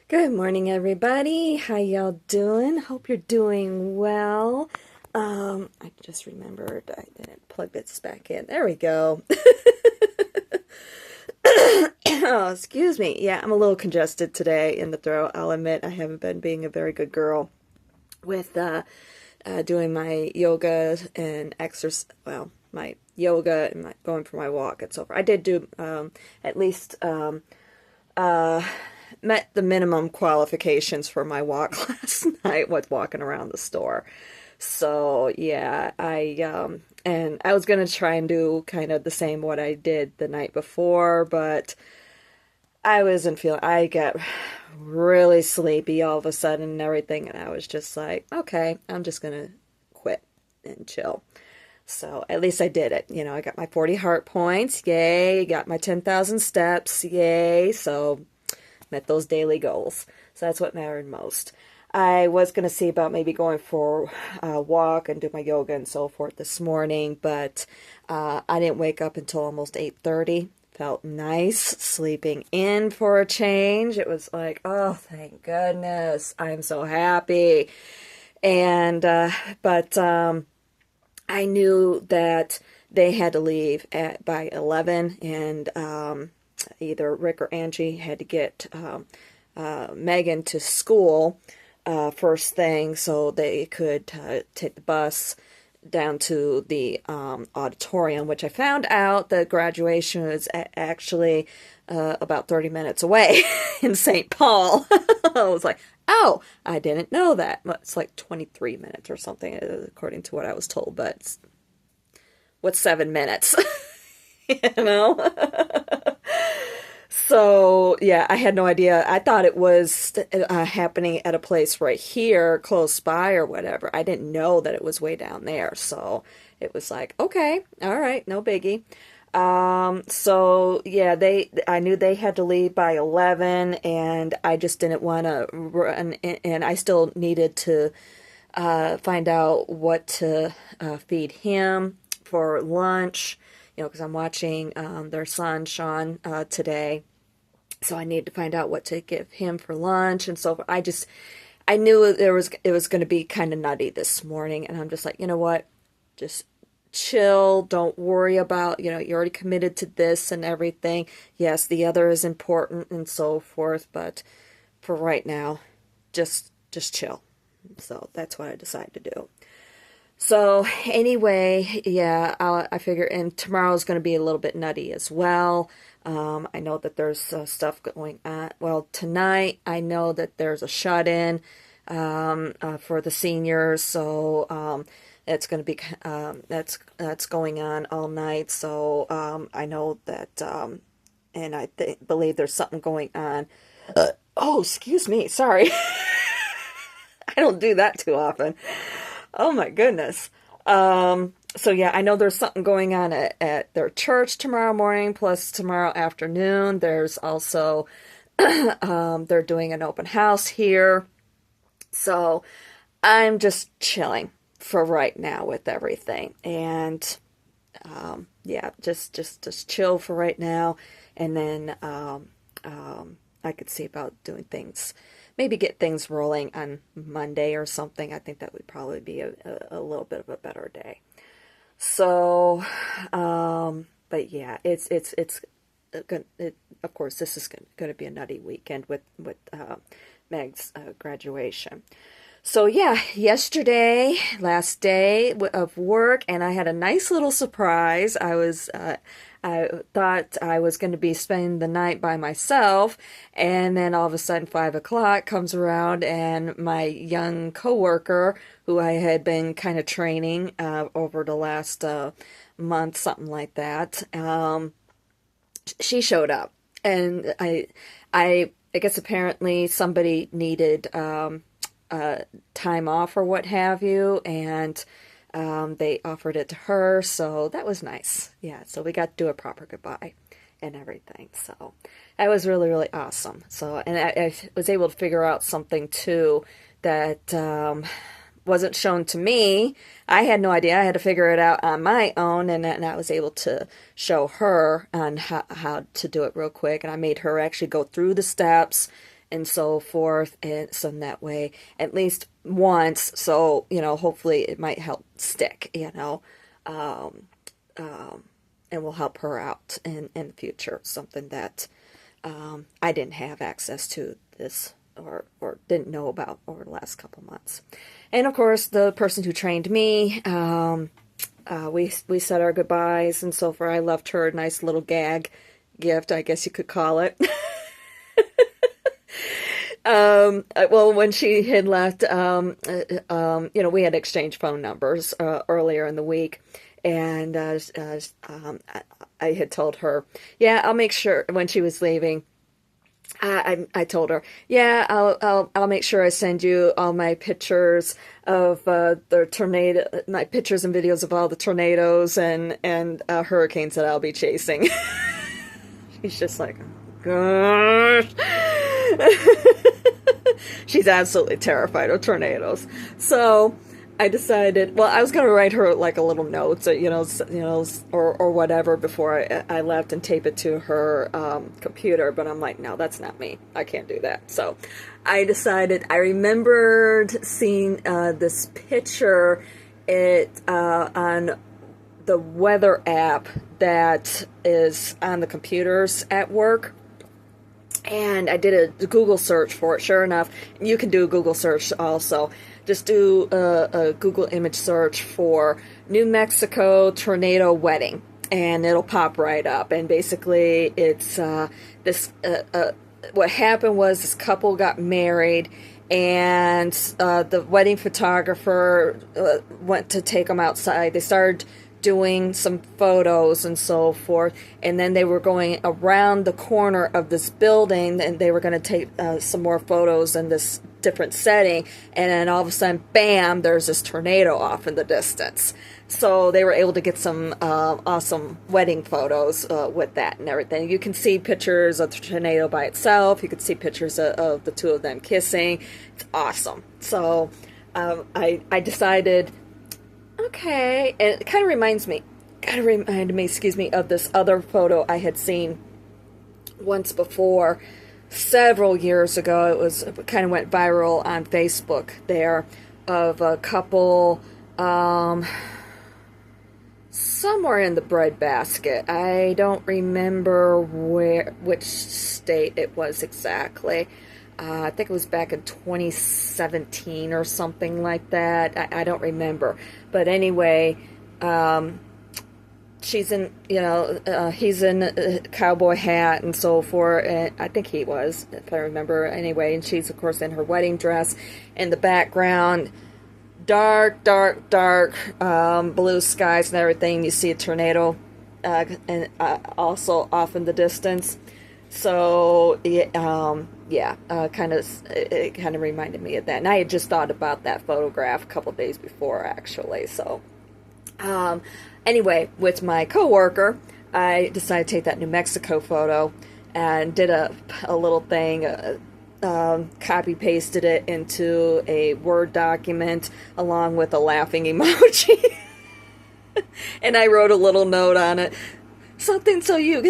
Good morning, everybody. How y'all doing? Hope you're doing well. I just remembered I didn't plug this back in. There we go. Oh, excuse me. Yeah, I'm a little congested today in the throat. I'll admit I haven't been being a very good girl with doing my yoga and exercise. Well, my yoga and going for my walk. It's over. I did do at least uh, met the minimum qualifications for my walk last night with walking around the store. So yeah, and I was gonna try and do kind of the same what I did the night before, but I wasn't feeling. I got really sleepy all of a sudden and everything, and I was just like, okay, I'm just gonna quit and chill. So at least I did it. I got my 40 heart points, yay! Got my 10,000 steps, yay! So met those daily goals. So that's what mattered most. I was going to see about maybe going for a walk and do my yoga and so forth this morning, but I didn't wake up until almost 8:30. Felt nice sleeping in for a change. It was like, oh, thank goodness. I'm so happy. And, but I knew that they had to leave by 11, and either Rick or Angie had to get Megan to school first thing so they could take the bus down to the auditorium, which I found out the graduation was actually about 30 minutes away in St. Paul. I was like, oh, I didn't know that. It's like 23 minutes or something, according to what I was told, but what's 7 minutes? you know? So, yeah, I had no idea. I thought it was happening at a place right here, close by or whatever. I didn't know that it was way down there. So it was like, okay, all right, no biggie. So yeah, I knew they had to leave by 11, and I just didn't want to run, and I still needed to find out what to feed him for lunch, because I'm watching their son, Sean, today. So I needed to find out what to give him for lunch and so forth. I knew it was going to be kind of nutty this morning, and I'm just like, you know what? Just chill. Don't worry about, you're already committed to this and everything. Yes, the other is important and so forth, but for right now, just chill. So that's what I decided to do. So anyway, yeah, I figure, and tomorrow's going to be a little bit nutty as well. I know that there's stuff going on. Well, tonight I know that there's a shut-in for the seniors, so it's going to be that's going on all night. So I know that, and I believe there's something going on. Oh, excuse me, sorry, I don't do that too often. Oh my goodness. So yeah, I know there's something going on at their church tomorrow morning, plus tomorrow afternoon. There's also, they're doing an open house here. So I'm just chilling for right now with everything. And, yeah, just chill for right now. And then, I could see about doing things, maybe get things rolling on Monday or something. I think that would probably be a little bit of a better day. So, but yeah, it's of course, this is going to be a nutty weekend with Meg's graduation. So yeah, yesterday, last day of work, and I had a nice little surprise. I thought I was going to be spending the night by myself, and then all of a sudden 5 o'clock comes around, and my young coworker, who I had been kind of training over the last month, something like that, she showed up, and I guess apparently somebody needed time off or what have you, and they offered it to her, so that was nice. Yeah, so we got to do a proper goodbye and everything. So that was really, really awesome. So, and I was able to figure out something too that wasn't shown to me. I had no idea. I had to figure it out on my own, and I was able to show her on how to do it real quick. And I made her actually go through the steps and so forth. And so in that way, at least once, so, hopefully it might help stick, um, and will help her out in the future. Something that I didn't have access to this or didn't know about over the last couple months. And of course, the person who trained me, we said our goodbyes and so forth. I left her a nice little gag gift, I guess you could call it. Well, when she had left, we had exchanged phone numbers earlier in the week, and I had told her, yeah, I'll make sure when she was leaving. I told her, yeah, I'll make sure I send you all my pictures of the tornado, my pictures and videos of all the tornadoes and hurricanes that I'll be chasing. She's just like, gosh. She's absolutely terrified of tornadoes. So I decided, well, I was going to write her like a little note, or whatever before I left and tape it to her computer. But I'm like, no, that's not me. I can't do that. So I decided, I remembered seeing this picture on the weather app that is on the computers at work. And I did a Google search for it. Sure enough, you can do a Google search also. Just do a Google image search for New Mexico tornado wedding, and it'll pop right up. And basically, it's what happened was this couple got married, and the wedding photographer went to take them outside. They started doing some photos and so forth, and then they were going around the corner of this building, and they were going to take some more photos in this different setting, and then all of a sudden, bam, there's this tornado off in the distance. So they were able to get some awesome wedding photos with that and everything. You can see pictures of the tornado by itself. You can see pictures of the two of them kissing. It's awesome. So I decided, okay, and it kind of reminded me, of this other photo I had seen once before, several years ago. It kind of went viral on Facebook there, of a couple somewhere in the breadbasket. I don't remember which state it was exactly. I think it was back in 2017 or something like that. I don't remember. But anyway, she's in, he's in a cowboy hat and so forth. And I think he was, if I remember anyway. And she's, of course, in her wedding dress. In the background, dark blue skies and everything. You see a tornado and also off in the distance. So, it kind of reminded me of that. And I had just thought about that photograph a couple days before, actually. So, anyway, with my coworker, I decided to take that New Mexico photo and did a little thing, copy-pasted it into a Word document along with a laughing emoji. And I wrote a little note on it. Something so you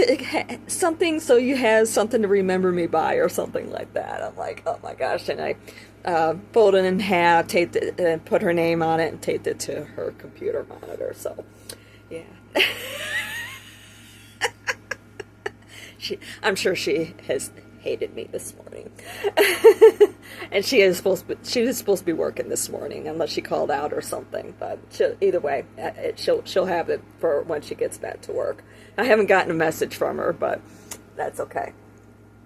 have something to remember me by, or something like that. I'm like, oh my gosh. And I folded it in half, taped it, and put her name on it, and taped it to her computer monitor. So, yeah. I'm sure she has hated me this morning. And she was supposed to be working this morning, unless she called out or something. But either way, she'll have it for when she gets back to work. I haven't gotten a message from her, but that's okay.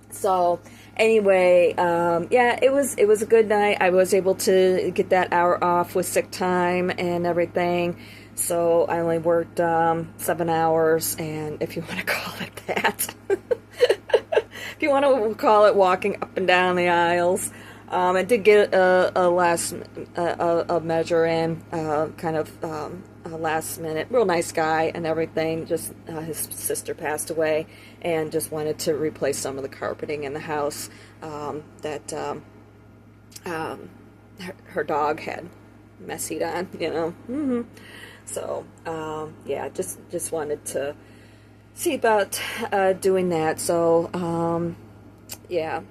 So anyway, it was a good night. I was able to get that hour off with sick time and everything. So I only worked 7 hours, and if you want to call it that. If you want to call it walking up and down the aisles. I did get a last measure in, kind of a last minute. Real nice guy and everything. Just his sister passed away, and just wanted to replace some of the carpeting in the house that her dog had messied on. Mm-hmm. So just wanted to see about doing that. So yeah,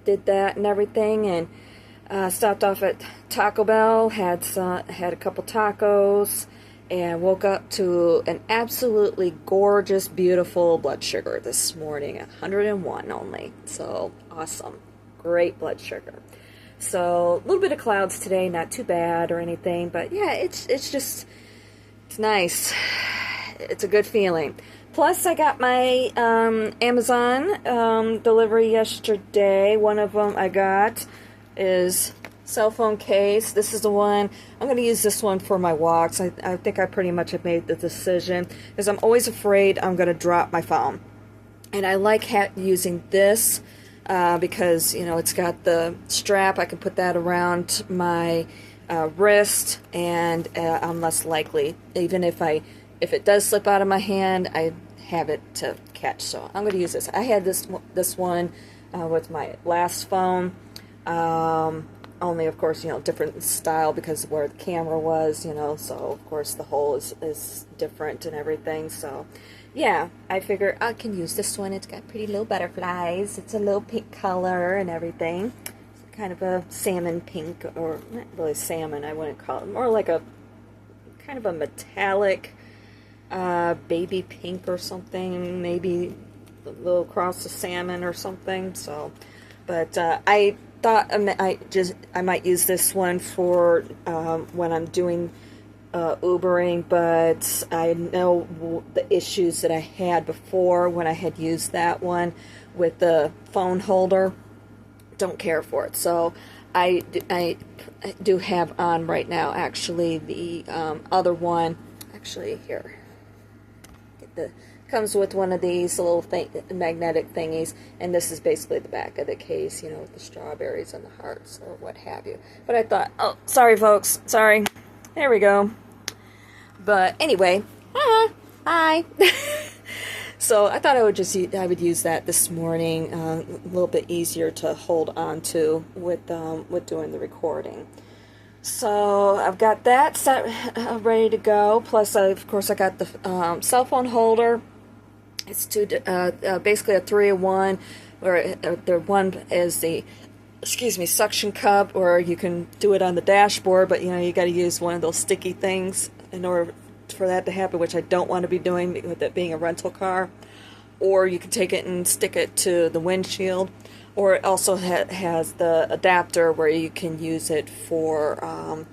did that and everything, and stopped off at Taco Bell, had a couple tacos, and woke up to an absolutely gorgeous, beautiful blood sugar this morning, 101 only. So awesome, great blood sugar. So a little bit of clouds today, not too bad or anything, but yeah, it's nice. It's a good feeling. Plus, I got my Amazon delivery yesterday. One of them I got is cell phone case. This is the one. I'm going to use this one for my walks. I think I pretty much have made the decision, because I'm always afraid I'm going to drop my phone. And I like using this because, you know, it's got the strap. I can put that around my wrist, and I'm less likely, even if it does slip out of my hand, I have it to catch. So I'm going to use this. I had this one with my last phone. Only, of course, you know, different style because of where the camera was, you know, so of course the hole is different and everything. So yeah, I figure I can use this one. It's got pretty little butterflies. It's a little pink color and everything. It's kind of a salmon pink, or not really salmon, I wouldn't call it. More like a kind of a metallic baby pink or something, maybe a little cross of salmon or something. So, but I thought I might use this one for when I'm doing Ubering, but I know the issues that I had before when I had used that one with the phone holder. Don't care for it. So I do have on right now actually the other one. Actually, here. Comes with one of these little magnetic thingies, and this is basically the back of the case, you know, with the strawberries and the hearts or what have you. But I thought, oh, sorry folks, sorry. There we go. But anyway, hi. So I thought I would use that this morning, a little bit easier to hold on to with doing the recording. So I've got that set ready to go. Plus, of course, I got the cell phone holder. It's basically a 3-in-1, where the one is the suction cup, or you can do it on the dashboard. But you know, you got to use one of those sticky things in order for that to happen, which I don't want to be doing with it being a rental car. Or you can take it and stick it to the windshield. Or it also has the adapter where you can use it for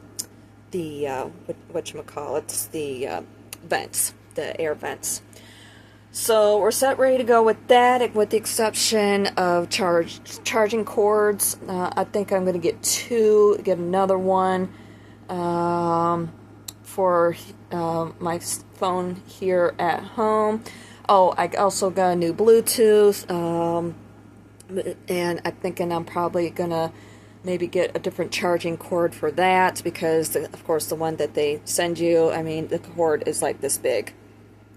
the whatchamacallits, the vents, the air vents. So we're set, ready to go with that, with the exception of charging cords. I think I'm going to get another one for my phone here at home. Oh, I also got a new Bluetooth. And I'm thinking I'm probably gonna maybe get a different charging cord for that, because of course the one that they send you, I mean, the cord is like this big.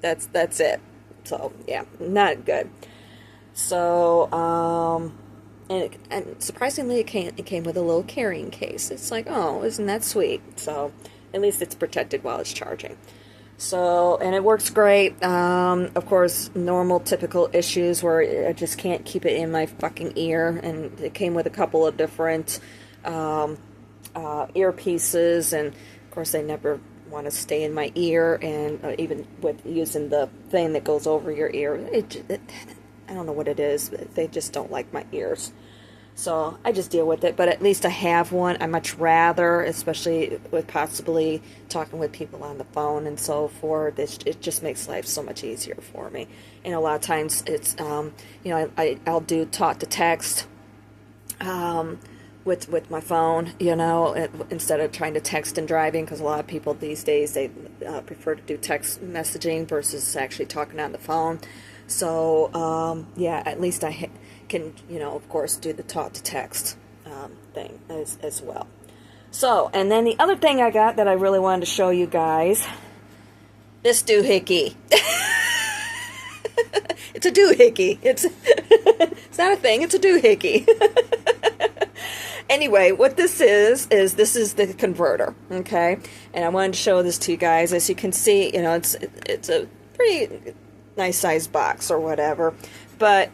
That's it. So yeah, not good. So and surprisingly it came with a little carrying case. It's like, oh, isn't that sweet? So at least it's protected while it's charging. So, and it works great. Of course, normal, typical issues where I just can't keep it in my fucking ear. And it came with a couple of different earpieces, and of course, they never want to stay in my ear. And even with using the thing that goes over your ear, I don't know what it is, but they just don't like my ears. So I just deal with it, but at least I have one. I much rather, especially with possibly talking with people on the phone and so forth, it just makes life so much easier for me. And a lot of times it's, you know, I'll do talk to text with my phone, you know, instead of trying to text and driving, because a lot of people these days, they prefer to do text messaging versus actually talking on the phone. So, yeah, at least I can, you know, of course, do the talk to text thing as well. So, and then the other thing I got that I really wanted to show you guys, this doohickey. It's a doohickey. It's not a thing, it's a doohickey. Anyway, what this is this is the converter, okay? And I wanted to show this to you guys. As you can see, you know, it's a pretty nice size box or whatever, but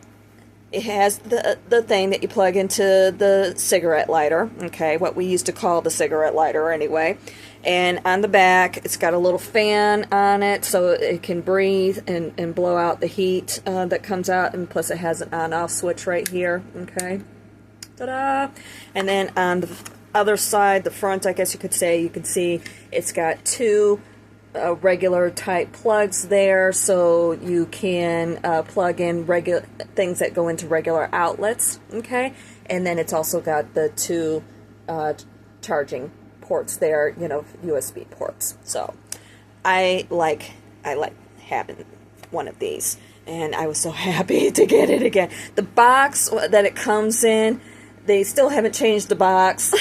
It has the thing that you plug into the cigarette lighter, okay, what we used to call the cigarette lighter anyway. And on the back, it's got a little fan on it so it can breathe and blow out the heat that comes out. And plus it has an on-off switch right here, okay. Ta-da! And then on the other side, the front, I guess you could say, you can see it's got two regular type plugs there, so you can plug in regular things that go into regular outlets, okay? And then it's also got the two charging ports there, you know, USB ports. So I like having one of these, and I was so happy to get it again. The box that it comes in, they still haven't changed the box.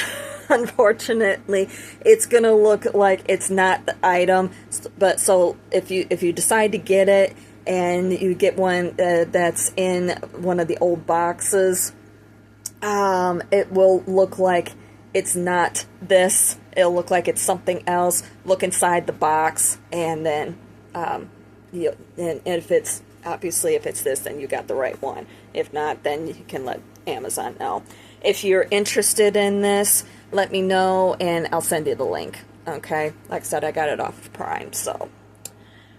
Unfortunately, it's gonna look like it's not the item. But so if you decide to get it and you get one that's in one of the old boxes, it will look like it's not this. It'll look like it's something else. Look inside the box, and then and if it's obviously if it's this, then you got the right one. If not, then you can let Amazon know. If you're interested in this, let me know and I'll send you the link. Okay, like I said, I got it off of Prime. So,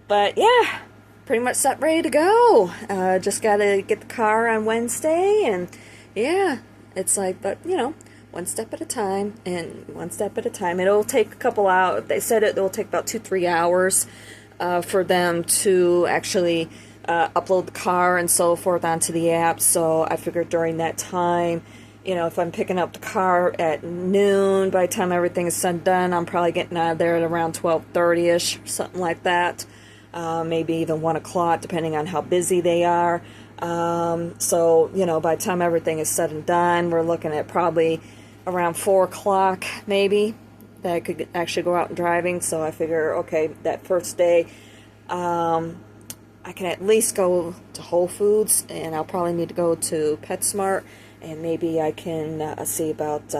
but yeah, pretty much set, ready to go. Just gotta get the car on Wednesday, and yeah, it's like, but you know, one step at a time, and one step at a time. It'll take a couple hours. They said it will take about 2-3 hours for them to actually upload the car and so forth onto the app. So I figured during that time, you know, if I'm picking up the car at noon, by the time everything is said and done, I'm probably getting out of there at around 12:30ish, something like that. Maybe even 1 o'clock, depending on how busy they are. So, you know, by the time everything is said and done, we're looking at probably around 4 o'clock, maybe, that I could actually go out and driving. So I figure, okay, that first day, I can at least go to Whole Foods, and I'll probably need to go to PetSmart. And maybe I can see about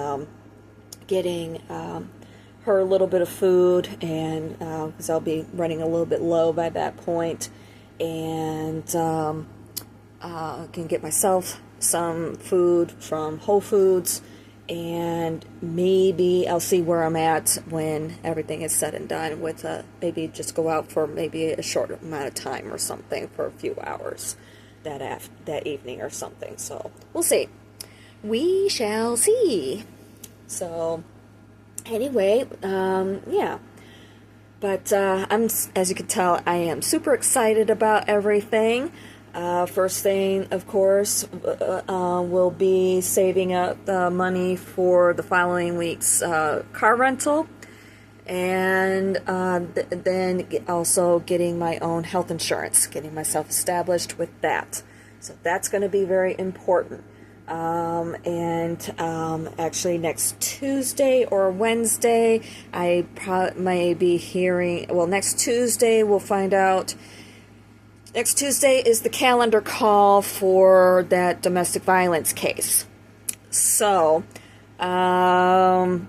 getting her a little bit of food, and because I'll be running a little bit low by that point, and can get myself some food from Whole Foods, and maybe I'll see where I'm at when everything is said and done with maybe just go out for maybe a short amount of time or something for a few hours that evening or something. So we'll see. We shall see. So, anyway, yeah. But as you can tell, I am super excited about everything. First thing, of course, will be saving up money for the following week's car rental. And then also getting my own health insurance, getting myself established with that. So that's going to be very important. Actually next Tuesday or Wednesday, I may be hearing, well, next Tuesday we'll find out. Next Tuesday is the calendar call for that domestic violence case. So, that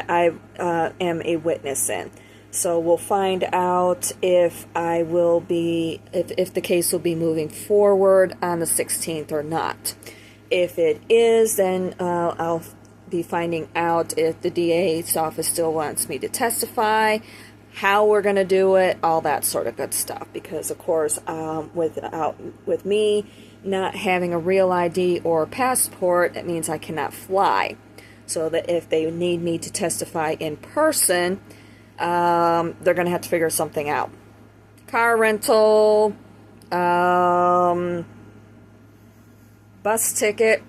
I am a witness in. So we'll find out if I will be, if the case will be moving forward on the 16th or not. If it is, then I'll be finding out if the DA's office still wants me to testify, how we're going to do it, all that sort of good stuff. Because, of course, with me not having a real ID or a passport, it means I cannot fly. So that if they need me to testify in person, they're going to have to figure something out. Car rental, bus ticket,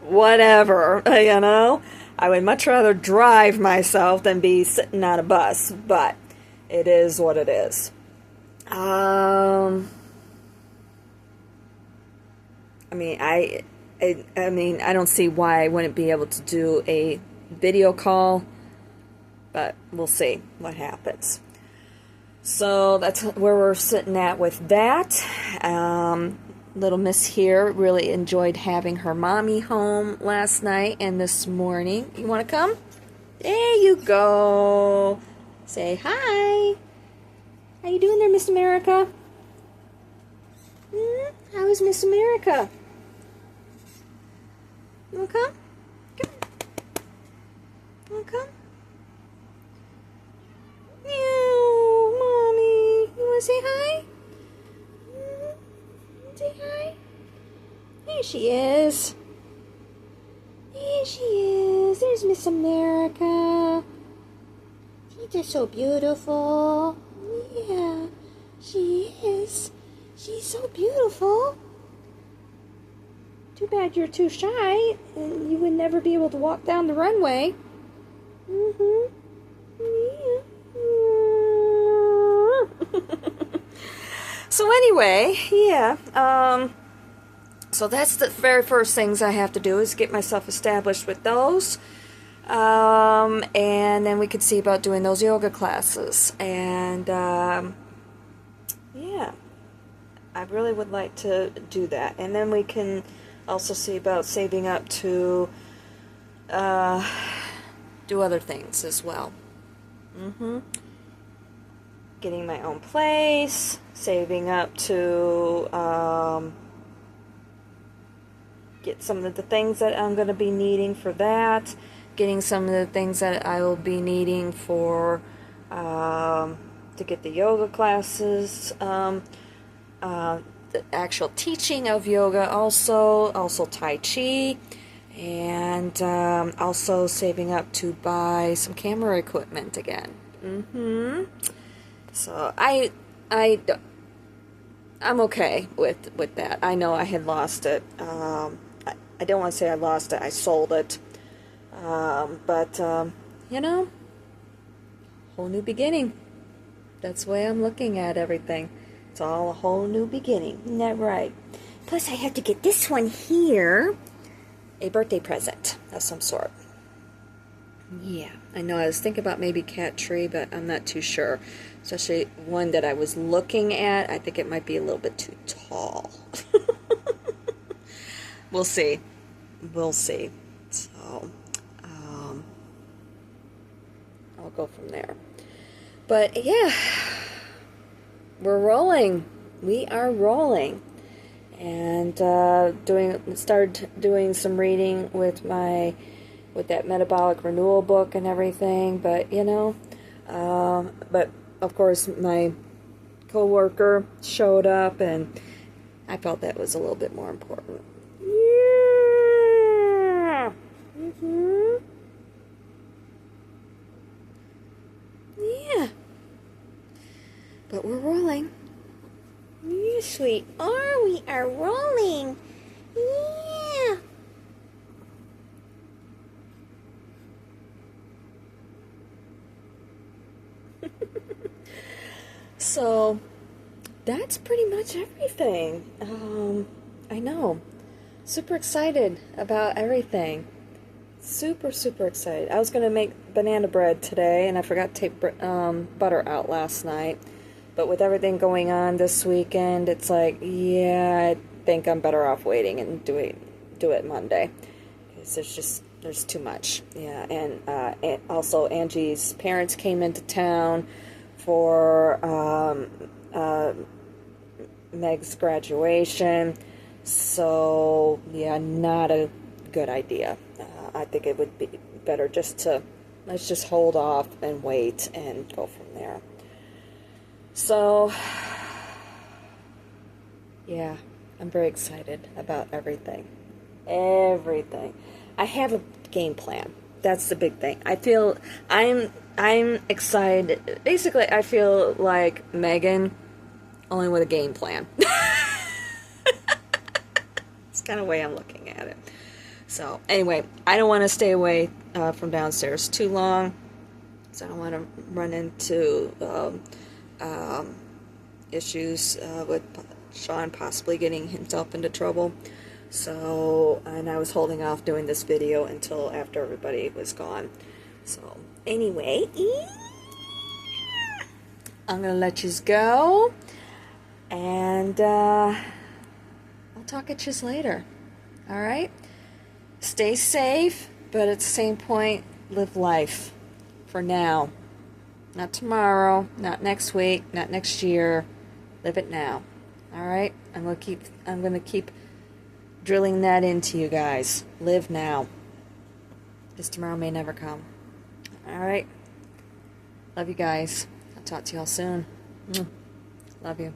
whatever, you know. I would much rather drive myself than be sitting on a bus, but it is what it is. I mean, I don't see why I wouldn't be able to do a video call, but we'll see what happens. So that's where we're sitting at with that. Little Miss here really enjoyed having her mommy home last night and this morning. You want to come? There you go. Say hi. How you doing there, Miss America? How is Miss America? You wanna come? Come. You wanna come? Meow, Mommy. You wanna say hi? Say hi. There she is. There she is. There's Miss America. She's just so beautiful. Yeah, she is. She's so beautiful. Too bad you're too shy and you would never be able to walk down the runway. Yeah. So anyway, yeah. So that's the very first things I have to do is get myself established with those. And then we could see about doing those yoga classes. And yeah, I really would like to do that. And then we can also see about saving up to do other things as well. Getting my own place, saving up to get some of the things that I'm going to be needing for that, getting some of the things that I will be needing for to get the yoga classes, the actual teaching of yoga, also Tai Chi, and also saving up to buy some camera equipment again. So I'm okay with that. I know I had lost it. I don't want to say I lost it. I sold it. But you know, whole new beginning. That's the way I'm looking at everything. It's all a whole new beginning. Isn't that right? Plus, I have to get this one here a birthday present of some sort. Yeah, I know. I was thinking about maybe cat tree, but I'm not too sure. Especially one that I was looking at. I think it might be a little bit too tall. We'll see. We'll see. So, I'll go from there. But yeah, we're rolling. We are rolling. And started doing some reading with that metabolic renewal book and everything. But you know, but of course my coworker showed up, and I felt that was a little bit more important. Yeah. Yeah. But we're rolling. Yes, we are. We are rolling. Yeah. So, that's pretty much everything. I know. Super excited about everything. Super, super excited. I was going to make banana bread today, and I forgot to take butter out last night. But with everything going on this weekend, it's like, yeah, I think I'm better off waiting and do it Monday. Because there's too much. Yeah, and also Angie's parents came into town for Meg's graduation. So, yeah, not a good idea. I think it would be better let's just hold off and wait and go from there. So, yeah, I'm very excited about everything. Everything. I have a game plan. That's the big thing. I feel I'm excited. Basically, I feel like Megan, only with a game plan. It's kind of the way I'm looking at it. So, anyway, I don't want to stay away from downstairs too long. So I don't want to run into issues with Sean possibly getting himself into trouble. So, and I was holding off doing this video until after everybody was gone. So, anyway, I'm going to let you go. And I'll talk at you later. Alright? Stay safe, but at the same point, live life. For now. Not tomorrow, not next week, not next year. Live it now. All right, I'm gonna keep drilling that into you guys. Live now, because tomorrow may never come. All right, love you guys. I'll talk to y'all soon. Love you.